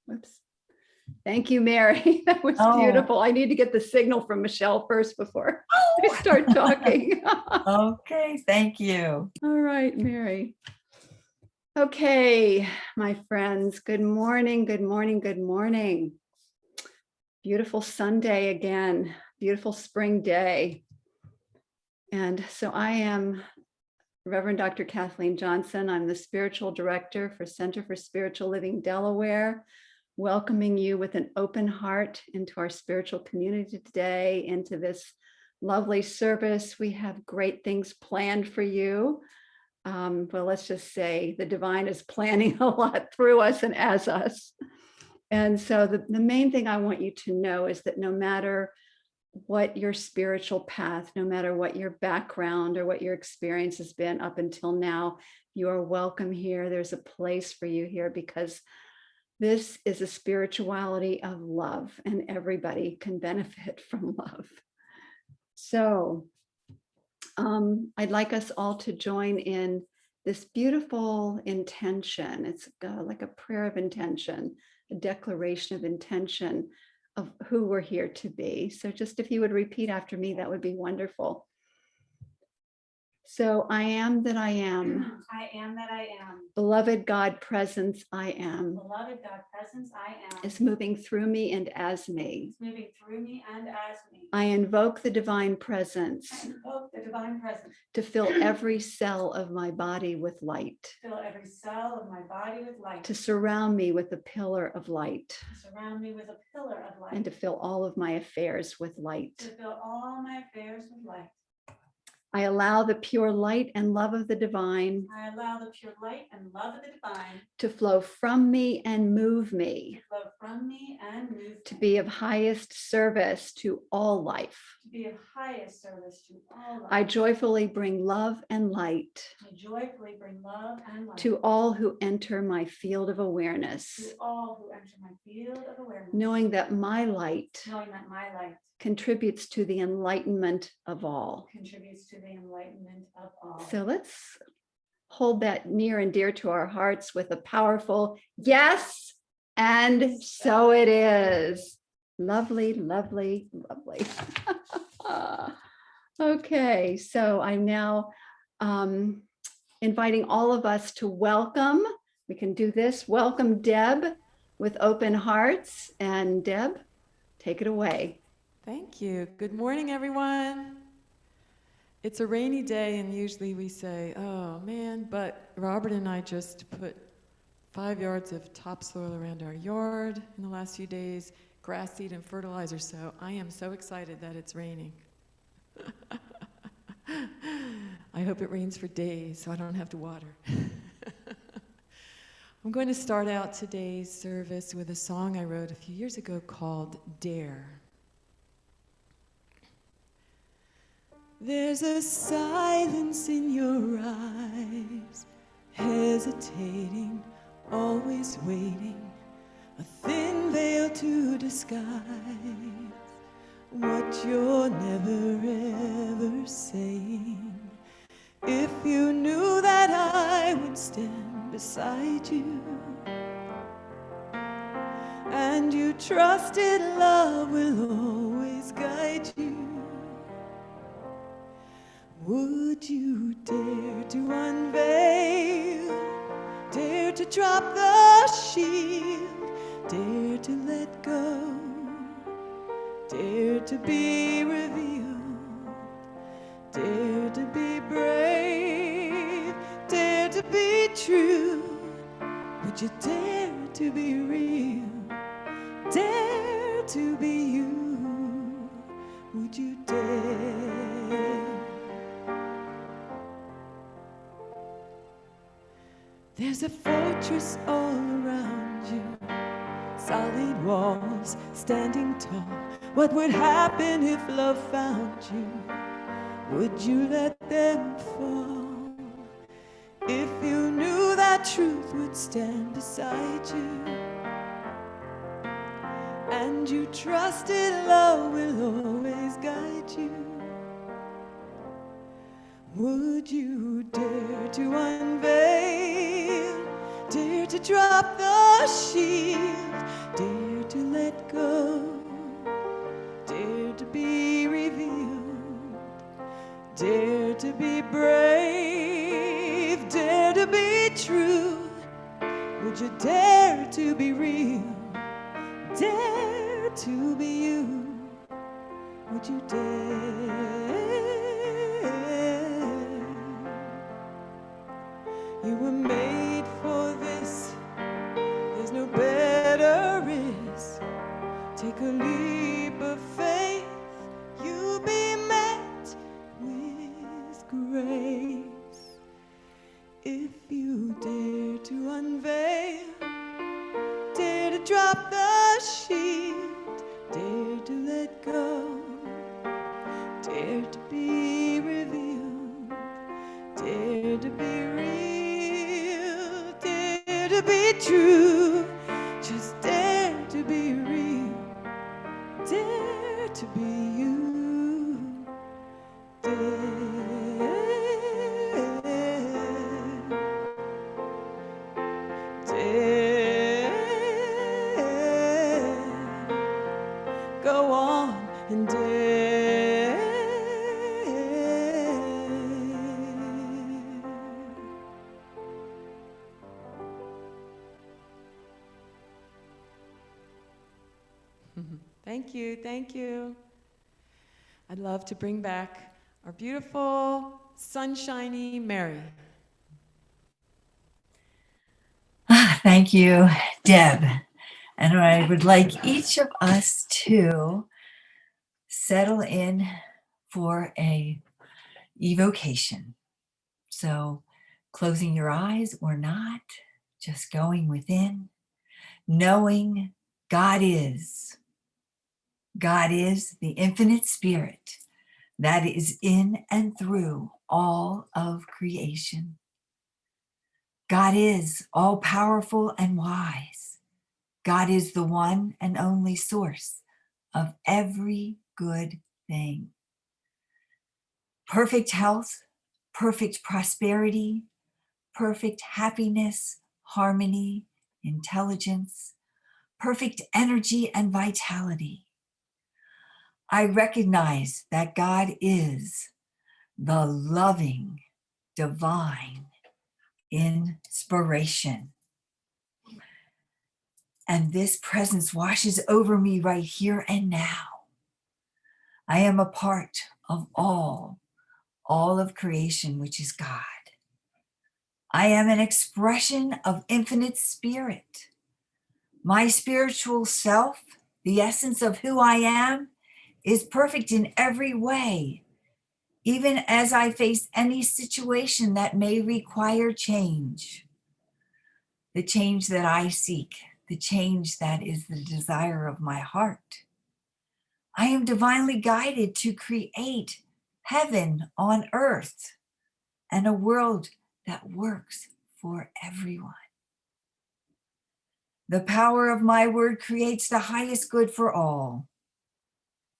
Whoops. Thank you, Mary. That was beautiful. I need to get the signal from Michelle first before I start talking. Okay, thank you. All right, Mary. Okay, my friends, good morning, good morning, good morning. Beautiful Sunday again, beautiful spring day. And so I am Reverend Dr. Kathleen Johnson. I'm the spiritual director for Center for Spiritual Living, Delaware, welcoming you with an open heart into our spiritual community today, into this lovely service. We have great things planned for you. Well, let's just say the divine is planning a lot through us and as us. And so the main thing I want you to know is that no matter what your spiritual path, no matter what your background or what your experience has been up until now, you are welcome here. There's a place for you here because this is a spirituality of love and everybody can benefit from love. So I'd like us all to join in this beautiful intention. It's like a prayer of intention, a declaration of intention of who we're here to be. So just if you would repeat after me, that would be wonderful. So I am that I am. I am that I am. Beloved God presence I am. Beloved God presence I am. Is moving through me and as me. It's moving through me and as me. I invoke the divine presence. I invoke the divine presence. To fill every cell of my body with light. Fill every cell of my body with light. To surround me with a pillar of light. To surround me with a pillar of light. And to fill all of my affairs with light. To fill all my affairs with light. I allow the pure light and love of the divine. I allow the pure light and love of the divine. To flow from me and move me. To flow from me and move. To be of highest service to all life. To be of highest service to all life. I joyfully bring love and light. I joyfully bring love and light. To all who enter my field of awareness. To all who enter my field of awareness. Knowing that my light. Knowing that my light. Contributes to the enlightenment of all. Contributes to the enlightenment of all. So let's hold that near and dear to our hearts with a powerful yes, and so it is. Lovely, lovely, lovely. Okay, so I'm now inviting all of us to welcome. We can do this. Welcome Deb with open hearts. And Deb, take it away. Thank you. Good morning, everyone. It's a rainy day, and usually we say, oh man, but Robert and I just put 5 yards of topsoil around our yard in the last few days, grass seed and fertilizer, so I am so excited that it's raining. I hope it rains for days so I don't have to water. I'm going to start out today's service with a song I wrote a few years ago called Dare. There's a silence in your eyes, hesitating, always waiting, a thin veil to disguise what you're never ever saying. If you knew that I would stand beside you, and you trusted love will always guide you, would you dare to unveil, dare to drop the shield, dare to let go, dare to be revealed, dare to be brave, dare to be true? Would you dare to be real, dare to be you? Would you dare? There's a fortress all around you, solid walls standing tall. What would happen if love found you? Would you let them fall? If you knew that truth would stand beside you, and you trusted love will always guide you, would you dare to unveil, dare to drop the shield, dare to be brave, dare to be true? Would you dare to be real, dare to be you? Would you dare? You were made for this. There's no better risk. Take a leap of faith. You'll be met with grace. If you dare to unveil, dare to drop the shield, dare to let go, dare to be revealed, dare to be real, dare to be true, just dare to be real, dare to be you, dare. Go on and dare. Thank you, thank you. I'd love to bring back our beautiful, sunshiny Mary. Thank you, Deb. And I would like each of us to settle in for a evocation. So closing your eyes or not, just going within, knowing God is. God is the infinite spirit that is in and through all of creation. God is all powerful and wise. God is the one and only source of every good thing. Perfect health, perfect prosperity, perfect happiness, harmony, intelligence, perfect energy and vitality. I recognize that God is the loving, divine inspiration. And this presence washes over me right here and now. I am a part of all of creation, which is God. I am an expression of infinite spirit. My spiritual self, the essence of who I am, is perfect in every way, even as I face any situation that may require change. The change that I seek, the change that is the desire of my heart. I am divinely guided to create heaven on earth and a world that works for everyone. The power of my word creates the highest good for all.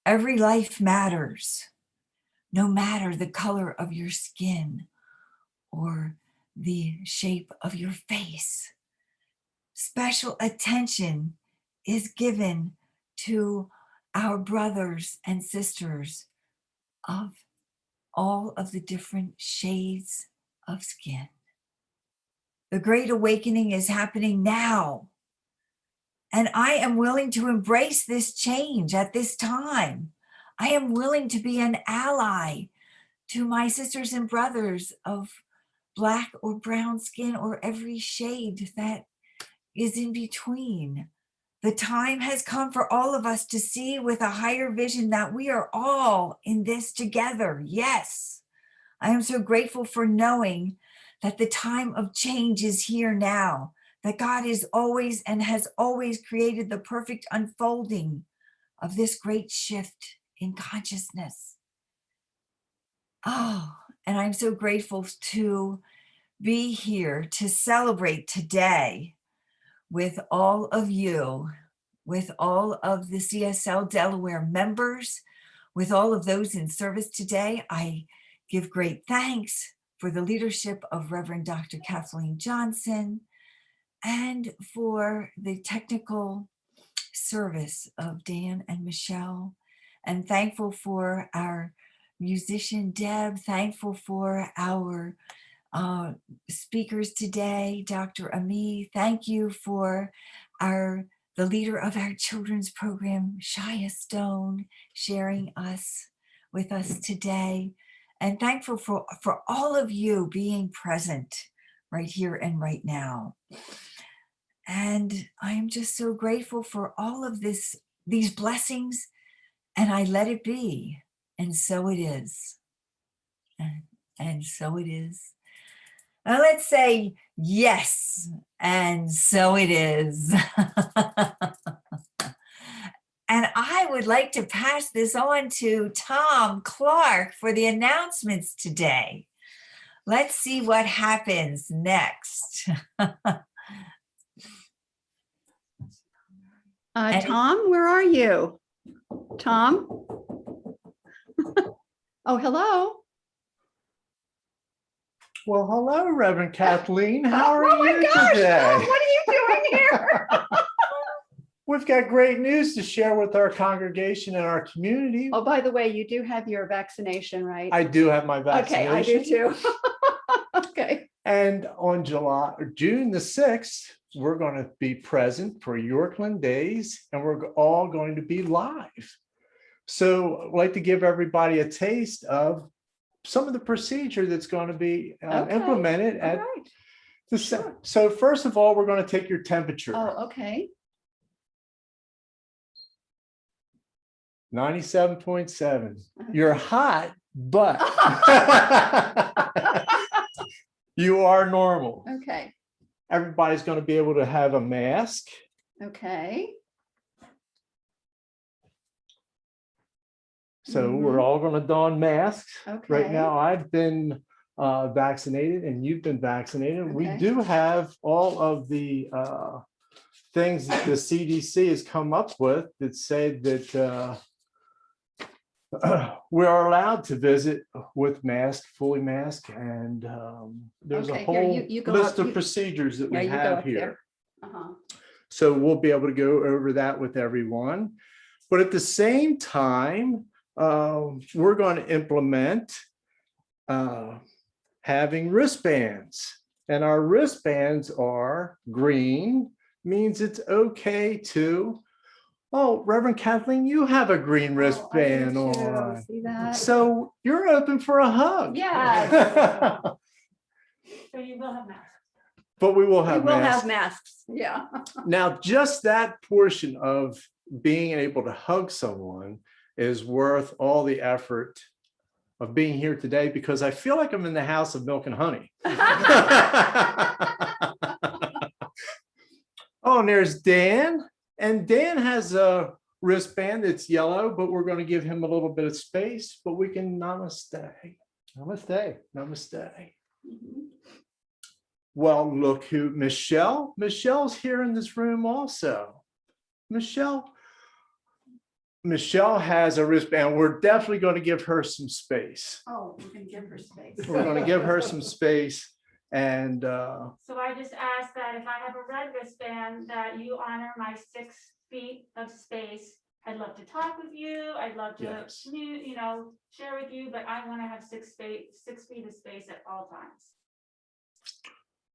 Every life matters, no matter the color of your skin or the shape of your face. Special attention is given to our brothers and sisters of all of the different shades of skin. The Great Awakening is happening now. And I am willing to embrace this change at this time. I am willing to be an ally to my sisters and brothers of Black or brown skin or every shade that is in between. The time has come for all of us to see with a higher vision that we are all in this together. Yes, I am so grateful for knowing that the time of change is here now, that God is always and has always created the perfect unfolding of this great shift in consciousness. Oh, and I'm so grateful to be here to celebrate today with all of you, with all of the CSL Delaware members, with all of those in service today. I give great thanks for the leadership of Reverend Dr. Kathleen Johnson and for the technical service of Dan and Michelle, and thankful for our musician Deb, thankful for our speakers today, Dr. Ami. Thank you for the leader of our children's program, Shia Stone, sharing with us today. And thankful for all of you being present right here and right now. And I am just so grateful for all of these blessings, and I let it be. And so it is. And so it is. Now let's say yes, and so it is. And I would like to pass this on to Tom Clark for the announcements today. Let's see what happens next. Tom, where are you? Tom? Oh, hello. Well, hello, Reverend Kathleen. How are you today? Oh, what are you doing here? We've got great news to share with our congregation and our community. Oh, by the way, you do have your vaccination, right? I do have my vaccination. Okay, I do too. Okay. And on June the 6th, we're going to be present for Yorkland Days, and we're all going to be live. So I'd like to give everybody a taste of some of the procedure that's going to be implemented at the Sure. So first of all, we're going to take your temperature. Oh, okay. 97.7. You're hot, but you are normal. Okay. Everybody's going to be able to have a mask. Okay. So we're all going to don masks. Okay. Right now, I've been vaccinated and you've been vaccinated. Okay. We do have all of the things that the CDC has come up with that say that we are allowed to visit with mask, fully masked, and there's Okay, a whole you go list up, of procedures that we you go have up here. there. So we'll be able to go over that with everyone. But at the same time, we're going to implement having wristbands. And our wristbands are green, means it's okay to, oh, Reverend Kathleen, you have a green wristband on. See that? So you're open for a hug. Yes. So you will have masks. But we will We have will masks. have masks. Yeah. Now, just that portion of being able to hug someone is worth all the effort of being here today, because I feel like I'm in the house of milk and honey. Oh, and there's Dan. And Dan has a wristband that's yellow, but we're going to give him a little bit of space, but we can namaste. Namaste. Namaste. Well, look who, Michelle's here in this room also. Michelle has a wristband. We're definitely going to give her some space. Oh, we're going to give her space. We're going to give her some space. And So I just ask that if I have a red wristband, that you honor my 6 feet of space. I'd love to talk with you. I'd love to, Yes. share with you, but I want to have 6 feet of space at all times.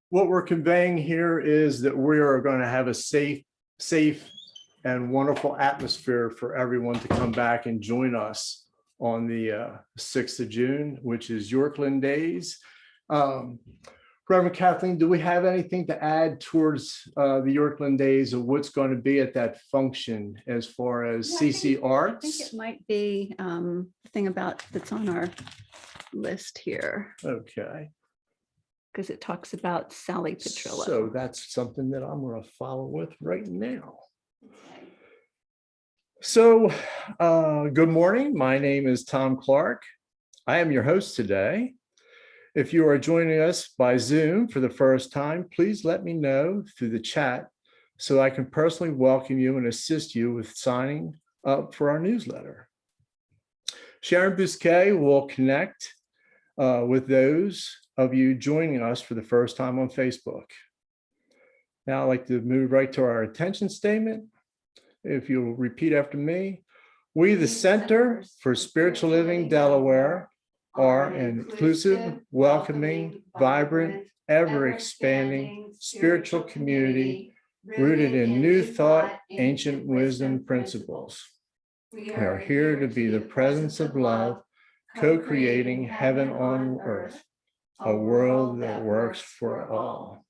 what we're conveying here is that we are going to have a safe and wonderful atmosphere for everyone to come back and join us on the 6th of June, which is Yorkland Days. Reverend Kathleen, do we have anything to add towards the Yorkland Days of what's going to be at that function as far as CC Arts? I think it might be the thing about that's on our list here, Okay. because it talks about Sally Petrillo. So that's something that I'm going to follow with right now. So good morning. My name is Tom Clark. I am your host today. If you are joining us by Zoom for the first time, please let me know through the chat so I can personally welcome you and assist you with signing up for our newsletter. Sharon Bousquet will connect with those of you joining us for the first time on Facebook. Now I'd like to move right to our attention statement. If you'll repeat after me, We, the Center for Spiritual Living Delaware, are an inclusive, welcoming, vibrant, ever-expanding spiritual community rooted in new thought, ancient wisdom principles. We are here to be the presence of love, co-creating heaven on earth, a world that works for all.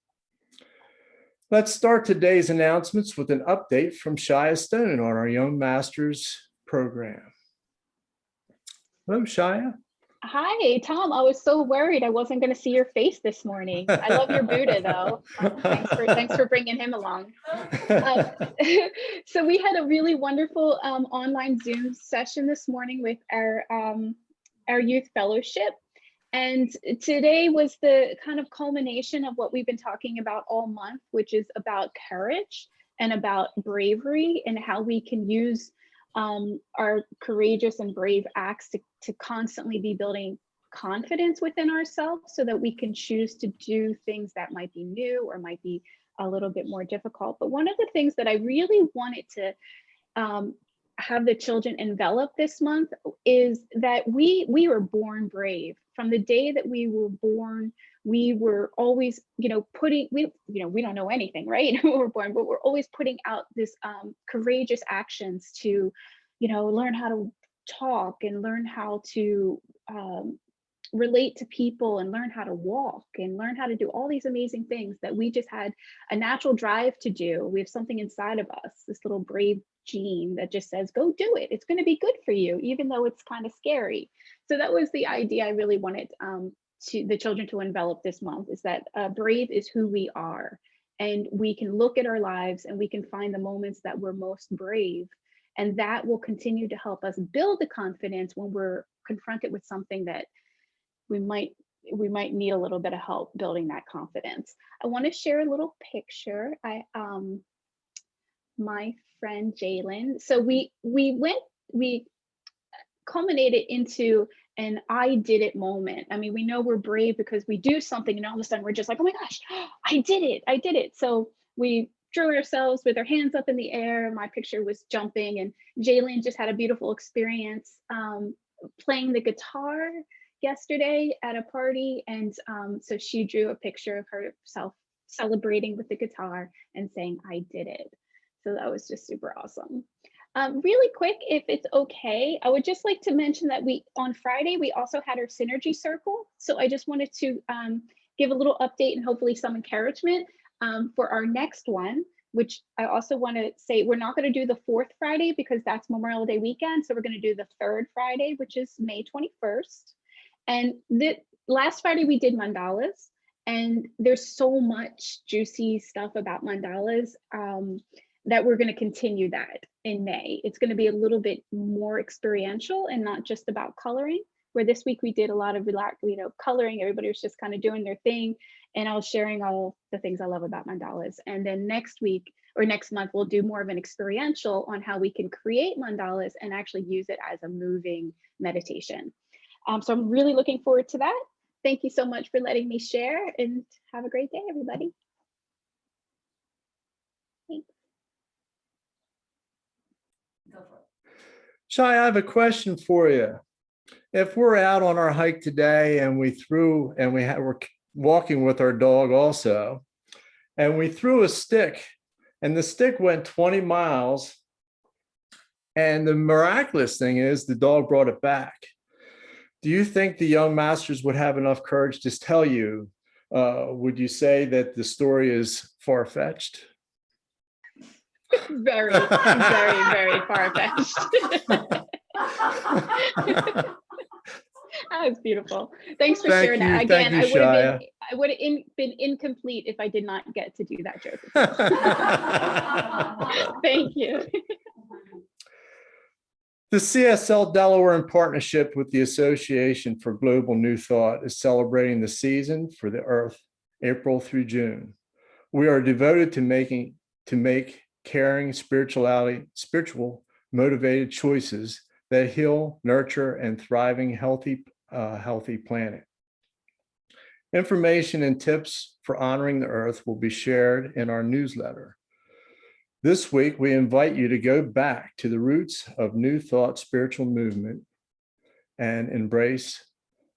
Let's start today's announcements with an update from Shia Stone on our Young Masters program. Hello, Shia. Hi, Tom. I was so worried I wasn't going to see your face this morning. I love your Buddha, though. Thanks for bringing him along. So we had a really wonderful online Zoom session this morning with our youth fellowship. And today was the kind of culmination of what we've been talking about all month, which is about courage and about bravery and how we can use our courageous and brave acts to constantly be building confidence within ourselves so that we can choose to do things that might be new or might be a little bit more difficult. But one of the things that I really wanted to have the children envelop this month is that we were born brave. From the day that we were born, we were always, we don't know anything, right? We were born, but we're always putting out this courageous actions to, learn how to talk and learn how to relate to people and learn how to walk and learn how to do all these amazing things that we just had a natural drive to do. We have something inside of us, this little brave gene that just says, go do it. It's going to be good for you, even though it's kind of scary. So that was the idea I really wanted to the children to envelop this month, is that brave is who we are. And we can look at our lives and we can find the moments that we're most brave. And that will continue to help us build the confidence when we're confronted with something that we might need a little bit of help building that confidence. I want to share a little picture. My friend Jalen. So we culminated into an I did it moment. I mean, we know we're brave because we do something and all of a sudden we're just like, oh my gosh, I did it. So we drew ourselves with our hands up in the air. My picture was jumping, and Jalen just had a beautiful experience playing the guitar yesterday at a party. And so she drew a picture of herself celebrating with the guitar and saying, I did it. So that was just super awesome. Really quick, if it's okay, I would just like to mention that on Friday, we also had our synergy circle. So I just wanted to give a little update and hopefully some encouragement for our next one, which I also want to say, we're not going to do the 4th Friday because that's Memorial Day weekend. So we're going to do the 3rd Friday, which is May 21st. And the last Friday we did mandalas, and there's so much juicy stuff about mandalas that we're going to continue that in May. It's going to be a little bit more experiential and not just about coloring, where this week we did a lot of coloring. Everybody was just kind of doing their thing, and I was sharing all the things I love about mandalas. And then next week or next month, we'll do more of an experiential on how we can create mandalas and actually use it as a moving meditation. So I'm really looking forward to that. Thank you so much for letting me share, and have a great day, everybody. Thanks. Shai, I have a question for you. If we're out on our hike today and we're walking with our dog also, and we threw a stick and the stick went 20 miles, and the miraculous thing is the dog brought it back. Do you think the young masters would have enough courage to tell you? Would you say that the story is far-fetched? Very, very, very far-fetched. That was beautiful. Thanks for sharing that. Again, I would have been incomplete if I did not get to do that joke. Thank you. The CSL Delaware, in partnership with the Association for Global New Thought, is celebrating the season for the Earth, April through June. We are devoted to make caring, spiritual, motivated choices that heal, nurture, and thriving healthy planet. Information and tips for honoring the Earth will be shared in our newsletter. This week, we invite you to go back to the roots of New Thought spiritual movement and embrace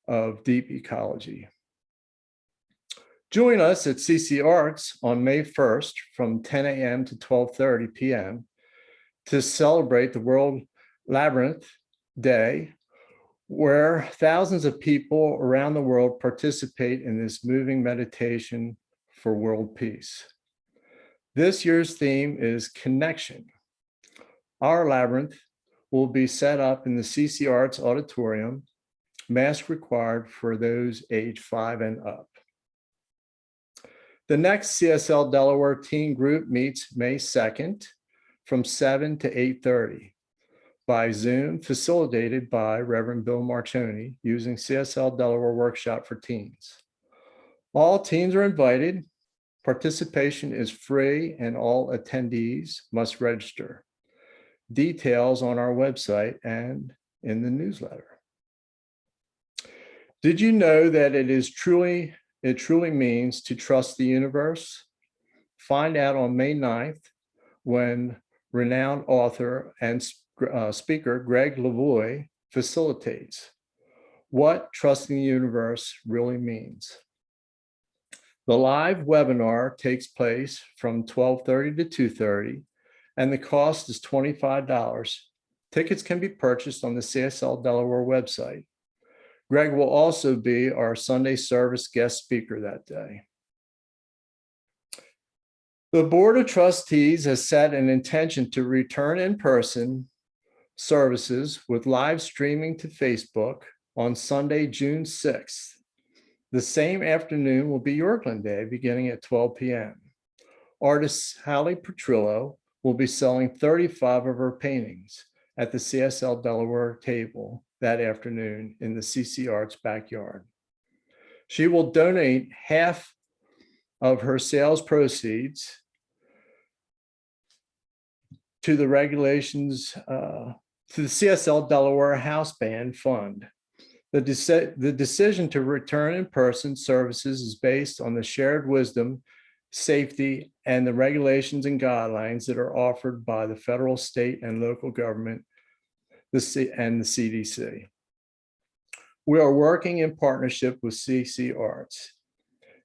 of deep ecology. Join us at CC Arts on May 1st from 10 a.m. to 12:30 p.m. to celebrate the World Labyrinth Day, where thousands of people around the world participate in this moving meditation for world peace. This year's theme is connection. Our labyrinth will be set up in the CC Arts Auditorium, mask required for those age 5 and up. The next CSL Delaware teen group meets May 2nd from 7 to 8:30 by Zoom, facilitated by Reverend Bill Marchoni using CSL Delaware Workshop for Teens. All teens are invited. Participation is free and all attendees must register. Details on our website and in the newsletter. Did you know that it truly means to trust the universe? Find out on May 9th when renowned author and speaker Greg Lavoie facilitates what trusting the universe really means. The live webinar takes place from 12:30 to 2:30, and the cost is $25. Tickets can be purchased on the CSL Delaware website. Greg will also be our Sunday service guest speaker that day. The Board of Trustees has set an intention to return in-person services with live streaming to Facebook on Sunday, June 6th. The same afternoon will be Yorkland Day, beginning at 12 p.m. Artist Hallie Petrillo will be selling 35 of her paintings at the CSL Delaware table that afternoon in the CC Arts backyard. She will donate half of her sales proceeds to the CSL Delaware House Band Fund. The decision to return in-person services is based on the shared wisdom, safety, and the regulations and guidelines that are offered by the federal, state, and local government, and the CDC. We are working in partnership with CC Arts.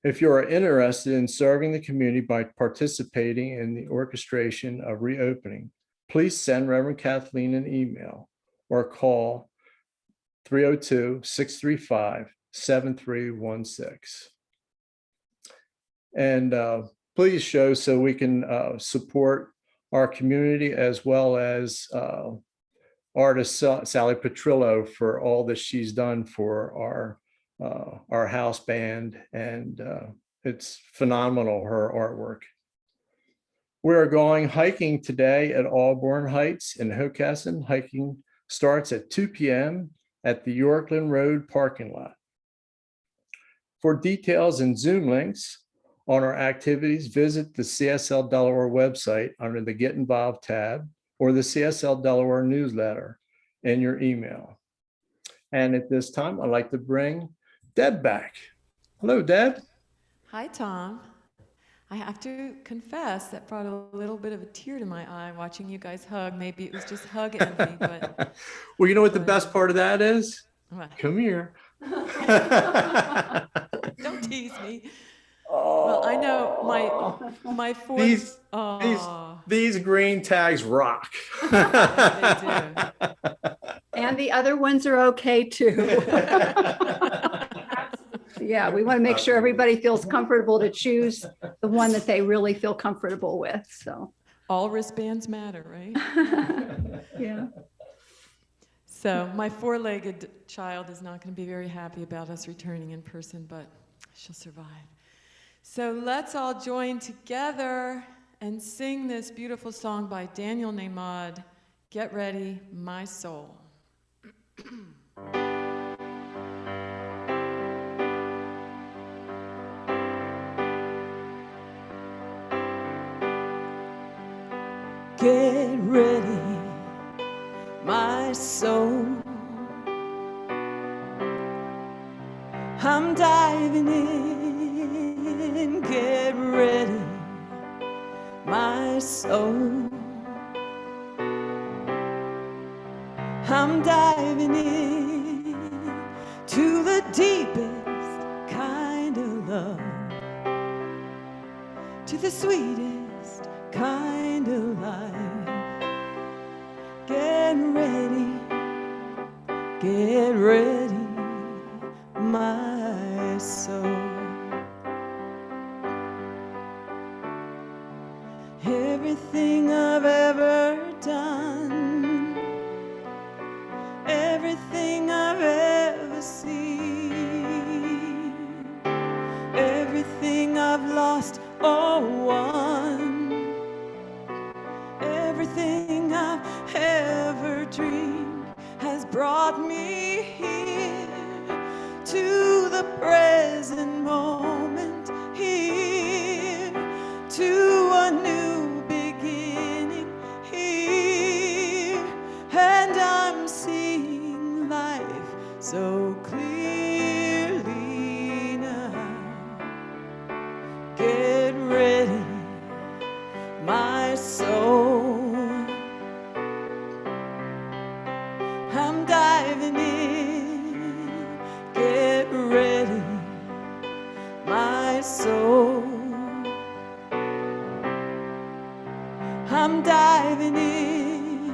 If you are interested in serving the community by participating in the orchestration of reopening, please send Reverend Kathleen an email or call 302-635-7316. And please show so we can support our community as well as artist Sally Petrillo for all that she's done for our house band, and it's phenomenal, her artwork. We are going hiking today at Auburn Heights in Hockessin. Hiking starts at 2 p.m. at the Yorkland Road parking lot. For details and Zoom links on our activities, visit the CSL Delaware website under the Get Involved tab or the CSL Delaware newsletter in your email. And at this time, I'd like to bring Deb back. Hello, Deb. Hi, Tom. I have to confess that brought a little bit of a tear to my eye watching you guys hug. Maybe it was just hug envy, but... Well, you know what the best part of that is? What? Come here. Don't tease me. Well, I know my fourth... These green tags rock. Yes, they do. And the other ones are okay too. Yeah, we want to make sure everybody feels comfortable to choose the one that they really feel comfortable with. So all wristbands matter, right? yeah. So my four-legged child is not going to be very happy about us returning in person, but she'll survive. So let's all join together and sing this beautiful song by Daniel Nemad, Get Ready, My Soul. Get ready, my soul. I'm diving in. Get ready, my soul. I'm diving in to the deepest kind of love, to the sweetest kind of life. Get ready, my soul. Everything I've ever done, everything I've ever seen, everything I've lost or won, everything I've ever dreamed has brought me here to the present moment, here to a new beginning, here, and I'm seeing life so clearly now. Get ready, my soul. I'm diving in. Get ready, my soul. I'm diving in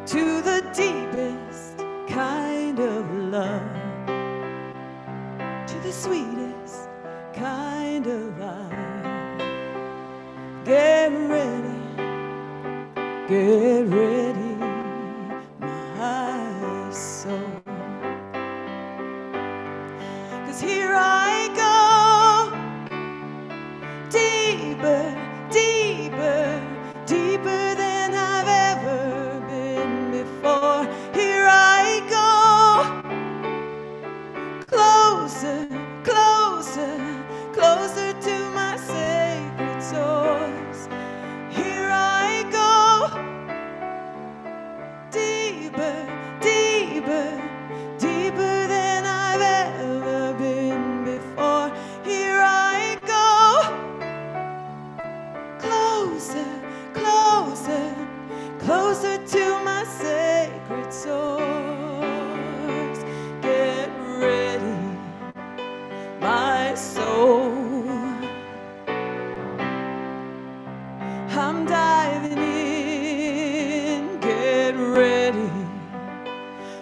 to the deepest kind of love, to the sweetest kind of life. Get ready, my soul. 'Cause here I go, deeper, deeper, deeper than I've ever been before. Here I go, closer, closer, closer to my sacred source. Here I go, deeper, deeper, deeper than I've ever been before. Here I go, closer, closer, closer to my sacred source. Get ready, my soul. I'm diving in. Get ready,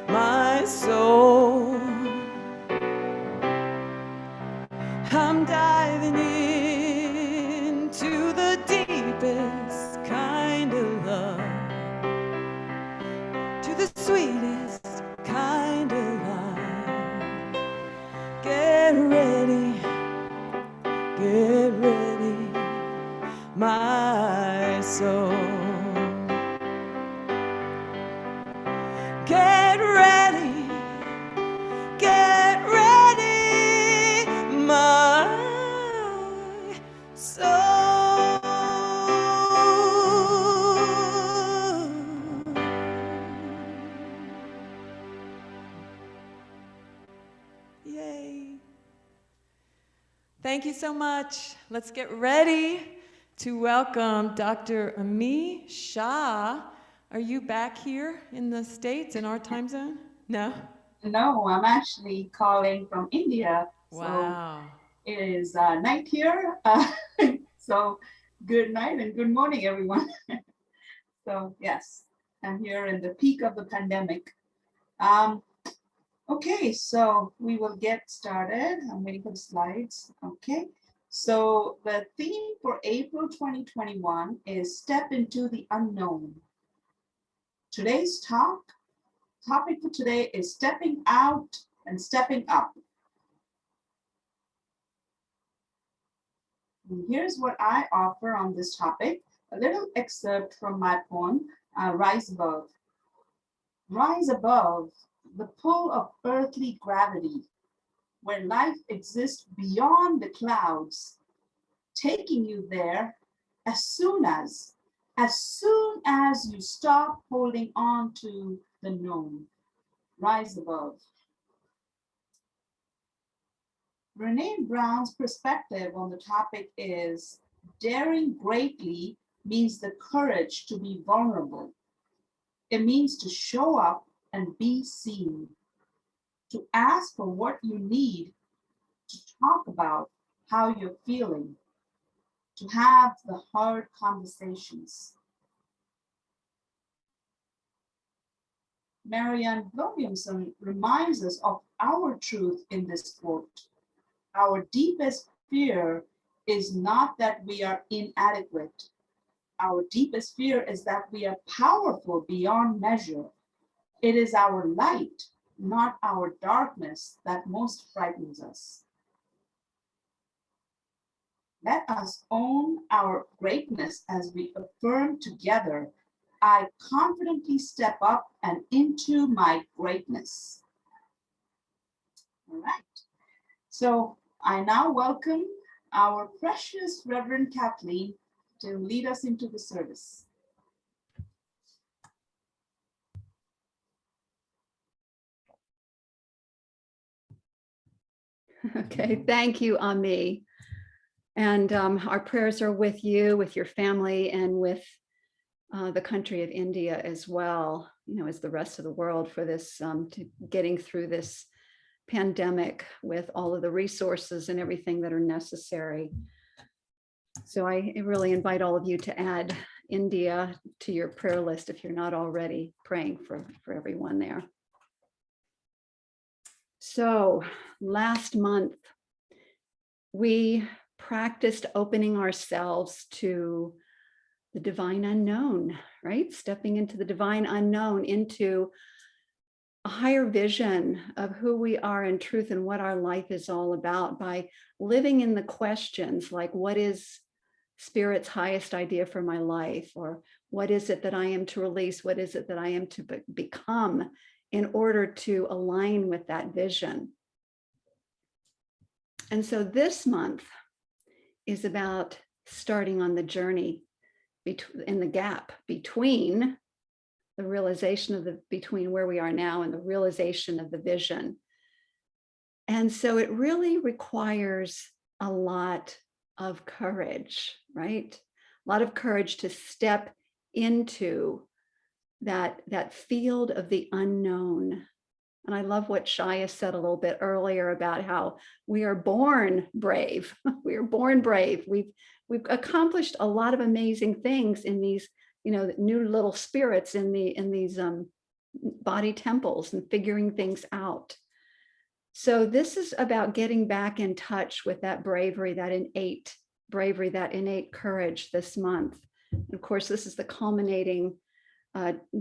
my soul. I'm diving in to the deepest kind of love, to the sweetest kind of life. Get ready, my soul. Get ready, my soul. Yay. Thank you so much. Let's get ready to welcome Dr. Ami Shah. Are you back here in the States in our time zone? No? No, I'm actually calling from India. Wow. So it is night here. So good night and good morning, everyone. So yes, I'm here in the peak of the pandemic. Okay, so we will get started. I'm waiting for the slides. Okay, so the theme for April 2021 is Step into the Unknown. Today's topic for today is stepping out and stepping up. And here's what I offer on this topic, a little excerpt from my poem, Rise Above. Rise above the pull of earthly gravity, where life exists beyond the clouds, taking you there as soon as you stop holding on to the known. Rise above. Brene Brown's perspective on the topic is daring greatly means the courage to be vulnerable. It means to show up and be seen, to ask for what you need, to talk about how you're feeling, to have the hard conversations. Marianne Williamson reminds us of our truth in this quote. Our deepest fear is not that we are inadequate. Our deepest fear is that we are powerful beyond measure. It is our light, not our darkness, that most frightens us. Let us own our greatness as we affirm together, I confidently step up and into my greatness. All right. So I now welcome our precious Reverend Kathleen to lead us into the service. Okay, thank you, Ami. And our prayers are with you, with your family, and with the country of India as well, you know, as the rest of the world for this, to getting through this pandemic with all of the resources and everything that are necessary. So I really invite all of you to add India to your prayer list if you're not already praying for everyone there. So last month, we practiced opening ourselves to the divine unknown, right? Stepping into the divine unknown, into a higher vision of who we are in truth and what our life is all about by living in the questions like, what is Spirit's highest idea for my life? Or what is it that I am to release? What is it that I am to become in order to align with that vision? And so this month is about starting on the journey in the gap between the realization of between where we are now and the realization of the vision. And so it really requires a lot of courage, right? A lot of courage to step into that field of the unknown. And I love what Shaya said a little bit earlier about how we are born brave. We are born brave. We've accomplished a lot of amazing things in these, you know, new little spirits in these body temples and figuring things out. So this is about getting back in touch with that bravery, that innate bravery, that innate courage this month. And of course, this is the culminating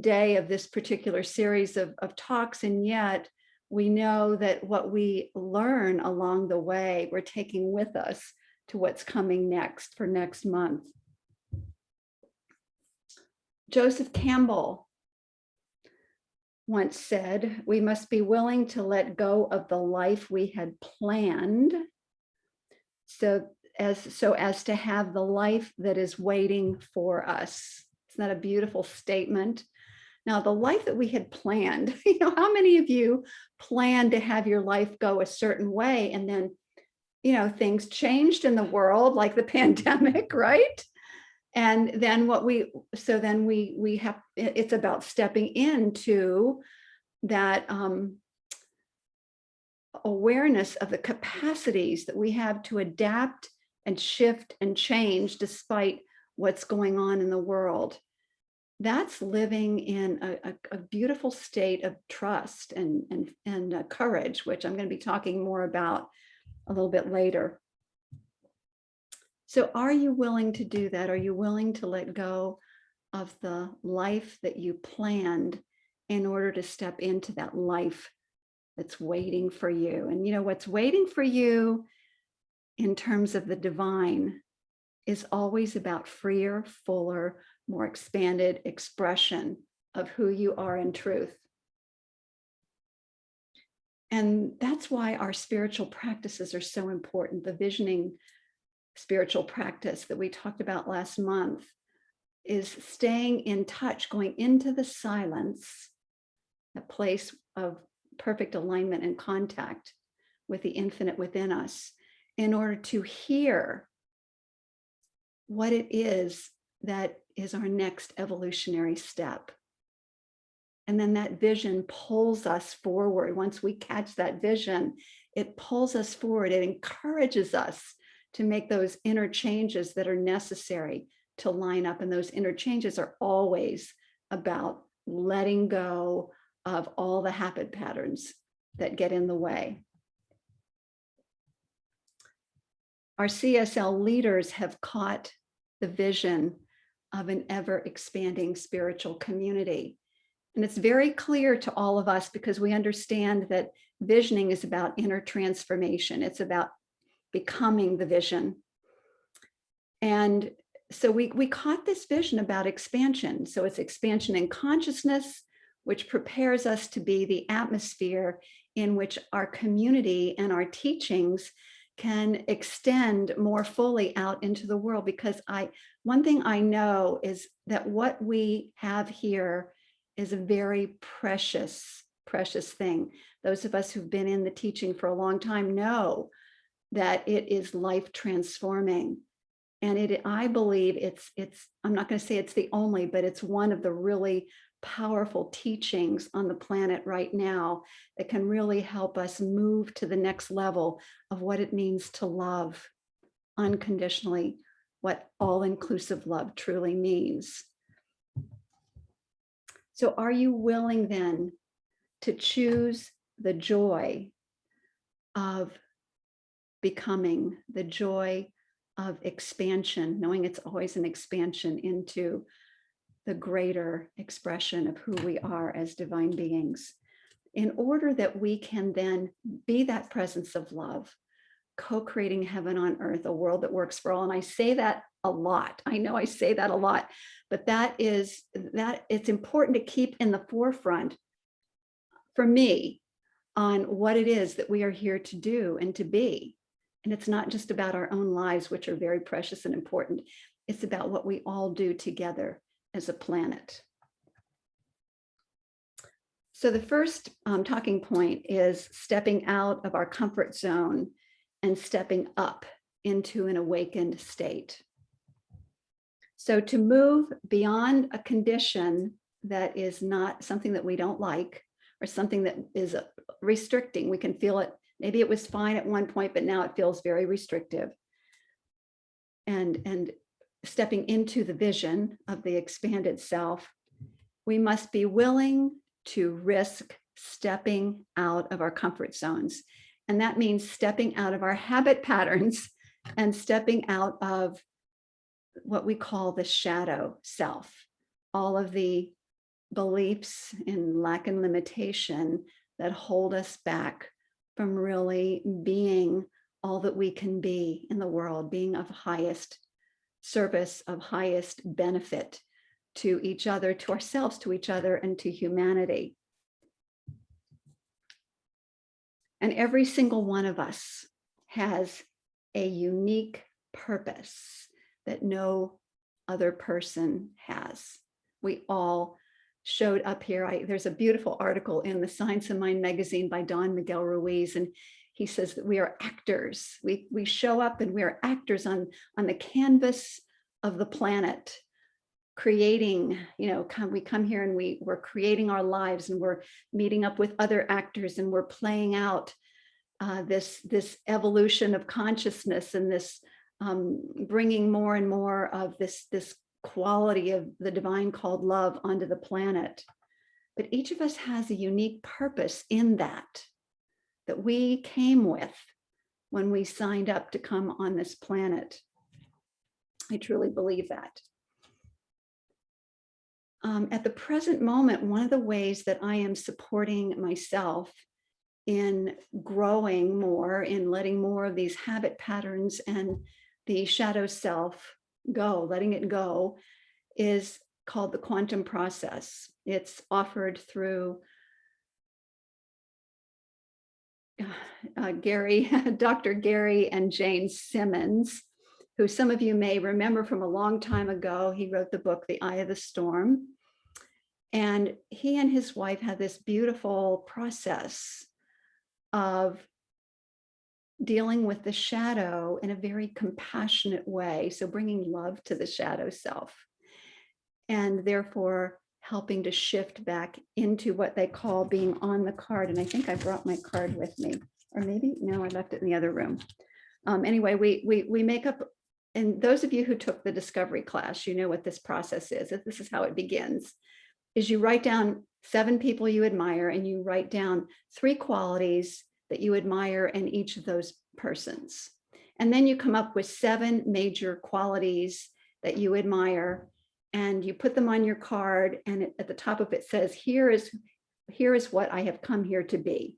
day of this particular series of talks, and yet we know that what we learn along the way, we're taking with us to what's coming next for next month. Joseph Campbell once said, we must be willing to let go of the life we had planned so as to have the life that is waiting for us. Isn't that a beautiful statement? Now, the life that we had planned, you know, how many of you planned to have your life go a certain way and then, you know, things changed in the world like the pandemic, right? And then we have, it's about stepping into that awareness of the capacities that we have to adapt and shift and change despite what's going on in the world. That's living in a beautiful state of trust and courage, which I'm going to be talking more about a little bit later. So are you willing to do that? Are you willing to let go of the life that you planned in order to step into that life that's waiting for you? And you know, what's waiting for you in terms of the divine is always about freer, fuller, more expanded expression of who you are in truth. And that's why our spiritual practices are so important. The visioning spiritual practice that we talked about last month is staying in touch, going into the silence, a place of perfect alignment and contact with the infinite within us, in order to hear what it is that is our next evolutionary step. And then that vision pulls us forward. Once we catch that vision, it pulls us forward. It encourages us to make those inner changes that are necessary to line up. And those inner changes are always about letting go of all the habit patterns that get in the way. Our CSL leaders have caught the vision of an ever expanding spiritual community. And it's very clear to all of us because we understand that visioning is about inner transformation. It's about becoming the vision. And so we caught this vision about expansion. So it's expansion in consciousness, which prepares us to be the atmosphere in which our community and our teachings can extend more fully out into the world. Because one thing I know is that what we have here is a very precious, precious thing. Those of us who've been in the teaching for a long time know that it is life transforming. And I believe it's, I'm not going to say it's the only, but it's one of the really powerful teachings on the planet right now that can really help us move to the next level of what it means to love unconditionally, what all-inclusive love truly means. So are you willing then to choose the joy of becoming, the joy of expansion, knowing it's always an expansion into the greater expression of who we are as divine beings, in order that we can then be that presence of love, co-creating heaven on earth, a world that works for all. And I say that a lot. I know I say that a lot, but that it's important to keep in the forefront for me on what it is that we are here to do and to be. And it's not just about our own lives, which are very precious and important. It's about what we all do together as a planet. So the first talking point is stepping out of our comfort zone and stepping up into an awakened state. So to move beyond a condition that is not something that we don't like, or something that is restricting, we can feel it. Maybe it was fine at one point, but now it feels very restrictive. And stepping into the vision of the expanded self, we must be willing to risk stepping out of our comfort zones. And that means stepping out of our habit patterns and stepping out of what we call the shadow self, all of the beliefs in lack and limitation that hold us back from really being all that we can be in the world, being of highest service, of highest benefit to each other, to ourselves, to each other, and to humanity. And every single one of us has a unique purpose that no other person has. We all showed up here. There's a beautiful article in the Science of Mind magazine by Don Miguel Ruiz, and he says that we are actors. We show up and we are actors on the canvas of the planet, creating, we come here and we're creating our lives, and we're meeting up with other actors, and we're playing out this evolution of consciousness, and this bringing more and more of this quality of the divine called love onto the planet. But each of us has a unique purpose in that we came with when we signed up to come on this planet. I truly believe that. At the present moment, one of the ways that I am supporting myself in growing more, in letting more of these habit patterns and the shadow self go, letting it go, is called the quantum process. It's offered through Dr. Gary and Jane Simmons, who some of you may remember from a long time ago. He wrote the book, The Eye of the Storm. And he and his wife had this beautiful process of dealing with the shadow in a very compassionate way. So bringing love to the shadow self. and therefore helping to shift back into what they call being on the card. And I think I brought my card with me, or maybe, no, I left it in the other room. Anyway, we make up, and those of you who took the discovery class, you know what this process is. This is how it begins, is you write down 7 people you admire, and you write down 3 qualities that you admire in each of those persons. And then you come up with 7 major qualities that you admire, and you put them on your card, and at the top of it says, here is what I have come here to be.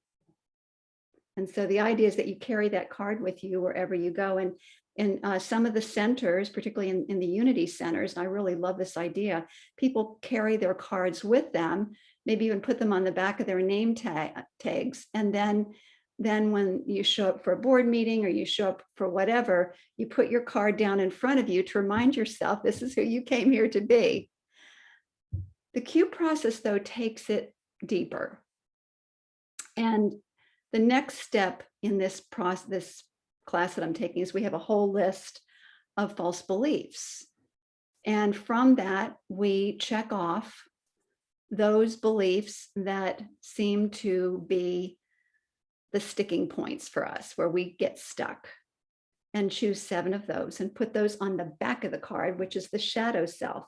And so the idea is that you carry that card with you wherever you go. And in some of the centers, particularly in the Unity centers, and I really love this idea, people carry their cards with them, maybe even put them on the back of their name tags. And then when you show up for a board meeting or you show up for whatever, you put your card down in front of you to remind yourself this is who you came here to be. The Q process, though, takes it deeper. And the next step in this process, this class that I'm taking, is we have a whole list of false beliefs. And from that, we check off those beliefs that seem to be the sticking points for us, where we get stuck, and choose 7 of those and put those on the back of the card, which is the shadow self.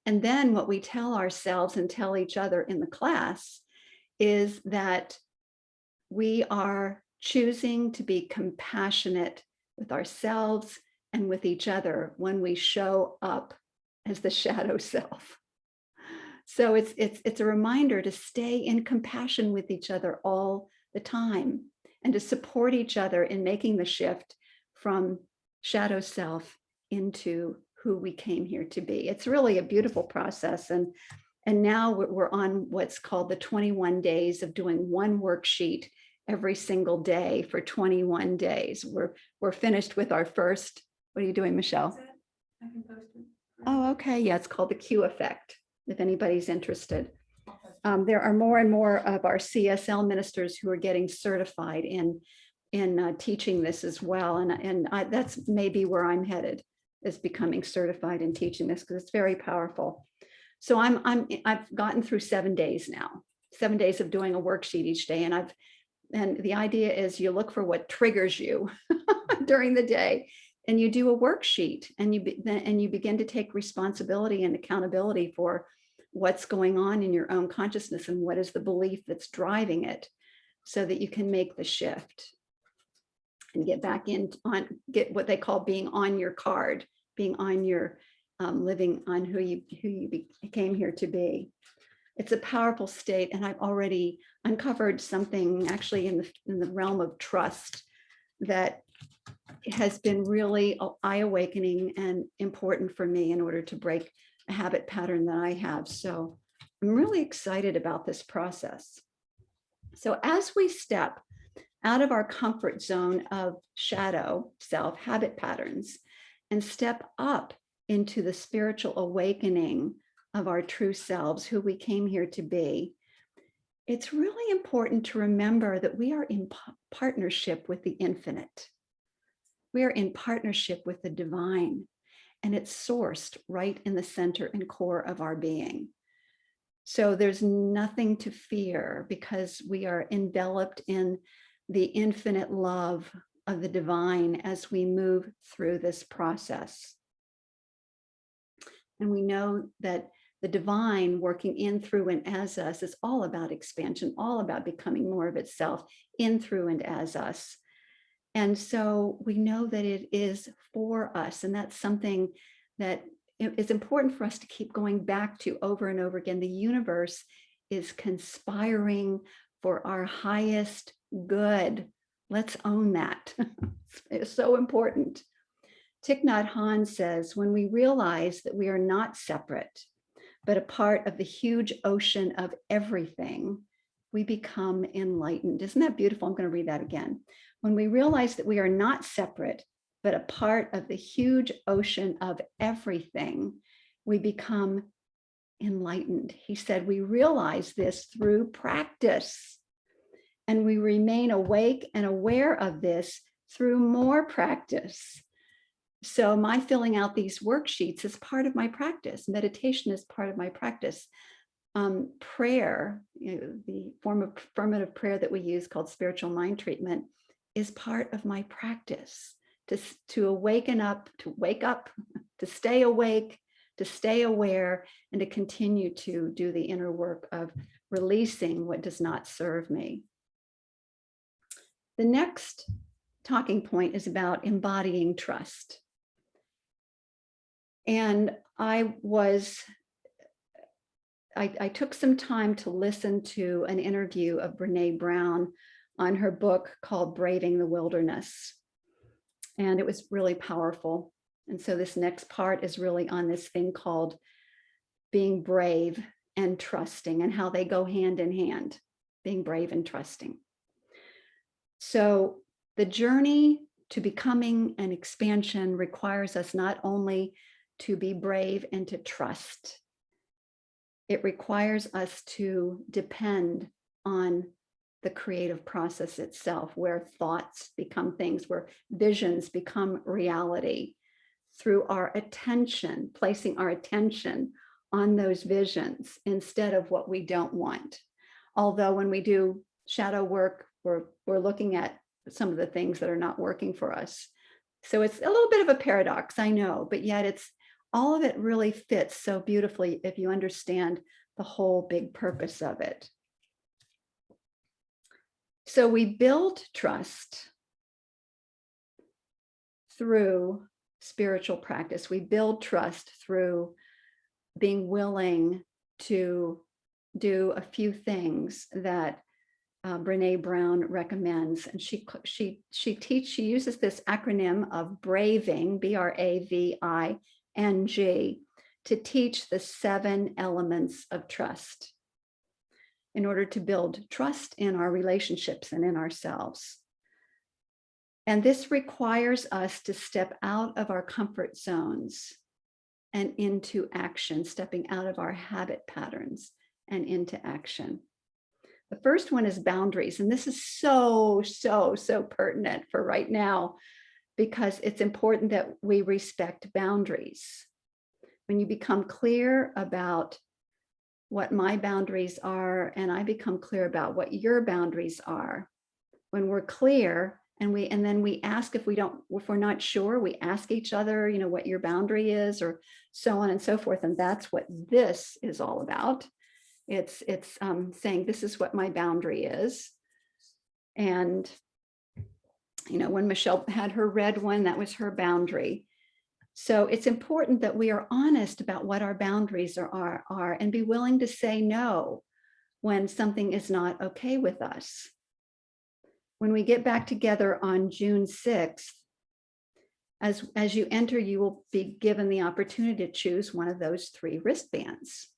And then what we tell ourselves and tell each other in the class is that we are choosing to be compassionate with ourselves and with each other when we show up as the shadow self. So it's a reminder to stay in compassion with each other all the time, and to support each other in making the shift from shadow self into who we came here to be. It's really a beautiful process. And now we're on what's called the 21 days of doing one worksheet every single day for 21 days. We're finished with our first. What are you doing, Michelle? I can post it. Oh, okay. Yeah, it's called the Q effect, if anybody's interested. There are more and more of our CSL ministers who are getting certified in teaching this as well. And that's maybe where I'm headed, is becoming certified in teaching this, because it's very powerful. So I've gotten through 7 days now, 7 days of doing a worksheet each day. And the idea is you look for what triggers you during the day, and you do a worksheet, and you begin to take responsibility and accountability for what's going on in your own consciousness and what is the belief that's driving it, so that you can make the shift and get back get what they call being on your card, being on your living on who you came here to be. It's a powerful state, and I've already uncovered something actually in the realm of trust that has been really eye-awakening and important for me in order to break a habit pattern that I have. So I'm really excited about this process. So as we step out of our comfort zone of shadow self habit patterns and step up into the spiritual awakening of our true selves, who we came here to be, it's really important to remember that we are in partnership with the infinite. We are in partnership with the divine, and it's sourced right in the center and core of our being. So there's nothing to fear, because we are enveloped in the infinite love of the divine as we move through this process. And we know that the divine working in, through, and as us is all about expansion, all about becoming more of itself in, through, and as us. And so we know that it is for us. And that's something that is important for us to keep going back to over and over again. The universe is conspiring for our highest good. Let's own that. It's so important. Thich Nhat Hanh says, when we realize that we are not separate, but a part of the huge ocean of everything, we become enlightened. Isn't that beautiful? I'm going to read that again. When we realize that we are not separate, but a part of the huge ocean of everything, we become enlightened. He said, we realize this through practice, and we remain awake and aware of this through more practice. So my filling out these worksheets is part of my practice. Meditation is part of my practice. Prayer, the form of affirmative prayer that we use called spiritual mind treatment, is part of my practice to awaken up, to wake up, to stay awake, to stay aware, and to continue to do the inner work of releasing what does not serve me. The next talking point is about embodying trust. And I took some time to listen to an interview of Brene Brown on her book called Braving the Wilderness. And it was really powerful. And so this next part is really on this thing called being brave and trusting, and how they go hand in hand, being brave and trusting. So the journey to becoming an expansion requires us not only to be brave and to trust. It requires us to depend on the creative process itself, where thoughts become things, where visions become reality, through our attention, placing our attention on those visions instead of what we don't want. Although when we do shadow work, we're looking at some of the things that are not working for us. So it's a little bit of a paradox, I know, but yet it's all of it really fits so beautifully if you understand the whole big purpose of it. So we build trust through spiritual practice. We build trust through being willing to do a few things that Brene Brown recommends. And she uses this acronym of BRAVING, BRAVING, to teach the 7 elements of trust in order to build trust in our relationships and in ourselves. And this requires us to step out of our comfort zones and into action, stepping out of our habit patterns and into action. The first one is boundaries. And this is so pertinent for right now, because it's important that we respect boundaries. When you become clear about what my boundaries are, and I become clear about what your boundaries are, when we're clear, and then we ask if we're not sure, we ask each other, what your boundary is, or so on and so forth. And that's what this is all about. It's saying, this is what my boundary is. And, when Michelle had her red one, that was her boundary. So it's important that we are honest about what our boundaries are and be willing to say no when something is not okay with us. When we get back together on June 6th, as you enter, you will be given the opportunity to choose one of those 3 wristbands.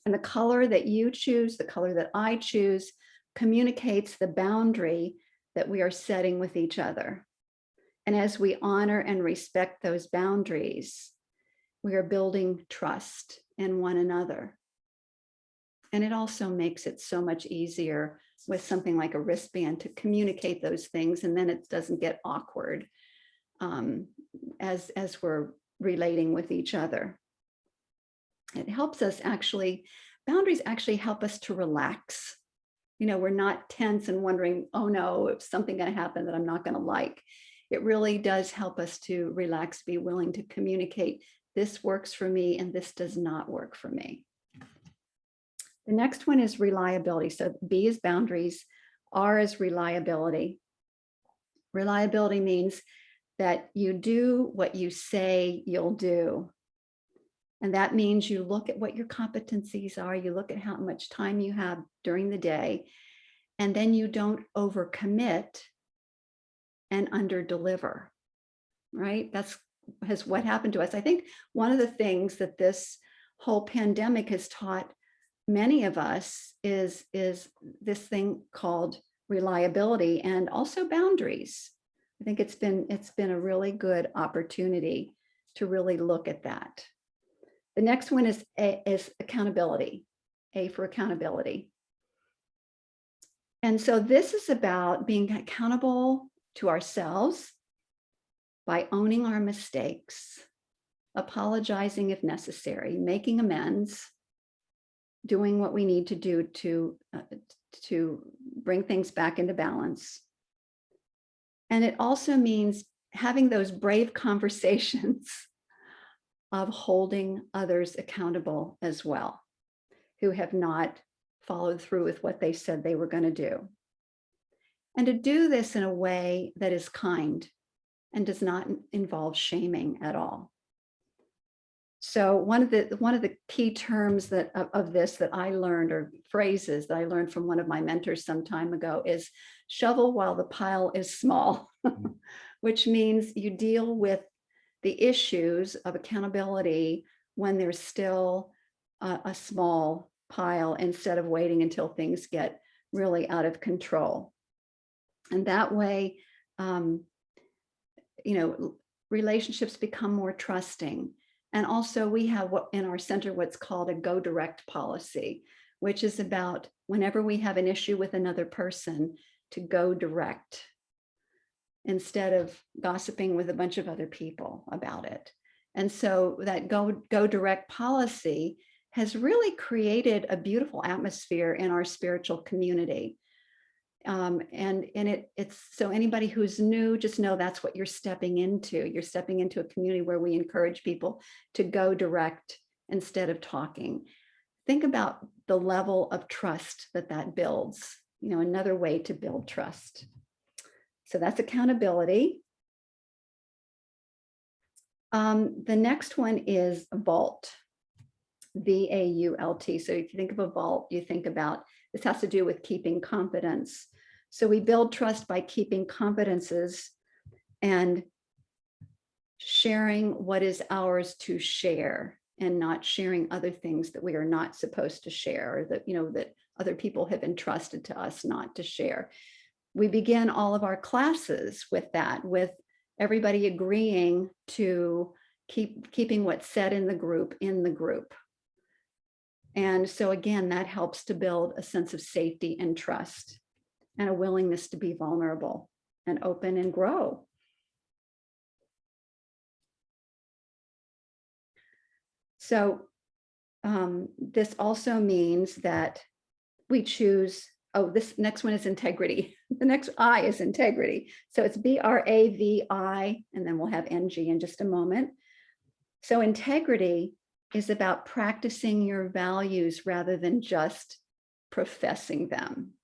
And the color that you choose, the color that I choose, communicates the boundary that we are setting with each other. And as we honor and respect those boundaries, we are building trust in one another. And it also makes it so much easier with something like a wristband to communicate those things, and then it doesn't get awkward as we're relating with each other. It helps us boundaries actually help us to relax. We're not tense and wondering, oh no, if something going to happen that I'm not going to like. It really does help us to relax, be willing to communicate, this works for me and this does not work for me. The next one is reliability. So B is boundaries, R is reliability. Reliability means that you do what you say you'll do. And that means you look at what your competencies are, you look at how much time you have during the day, and then you don't overcommit and underdeliver, right? That's what happened to us. I think one of the things that this whole pandemic has taught many of us is this thing called reliability and also boundaries. I think it's been a really good opportunity to really look at that. The next one is accountability, A for accountability. And so this is about being accountable to ourselves, by owning our mistakes, apologizing if necessary, making amends, doing what we need to do to bring things back into balance. And it also means having those brave conversations of holding others accountable as well, who have not followed through with what they said they were going to do. And to do this in a way that is kind and does not involve shaming at all. So one of the key terms that of this that I learned, or phrases that I learned from one of my mentors some time ago, is shovel while the pile is small, which means you deal with the issues of accountability when there's still a small pile, instead of waiting until things get really out of control. And that way, relationships become more trusting. And also we have in our center what's called a go direct policy, which is about whenever we have an issue with another person, to go direct instead of gossiping with a bunch of other people about it. And so that go direct policy has really created a beautiful atmosphere in our spiritual community. It's so anybody who's new, just know that's what you're stepping into. You're stepping into a community where we encourage people to go direct instead of talking. Think about the level of trust that builds, another way to build trust. So that's accountability. The next one is vault, VAULT. So if you think of a vault, you think about, this has to do with keeping confidence. So we build trust by keeping confidences and sharing what is ours to share, and not sharing other things that we are not supposed to share, or that other people have entrusted to us not to share. We begin all of our classes with that, with everybody agreeing to keeping what's said in the group. And so again, that helps to build a sense of safety and trust, and a willingness to be vulnerable and open and grow. So this also means that we choose, this next one is integrity. The next I is integrity. So it's BRAVI, and then we'll have NG in just a moment. So integrity is about practicing your values rather than just professing them.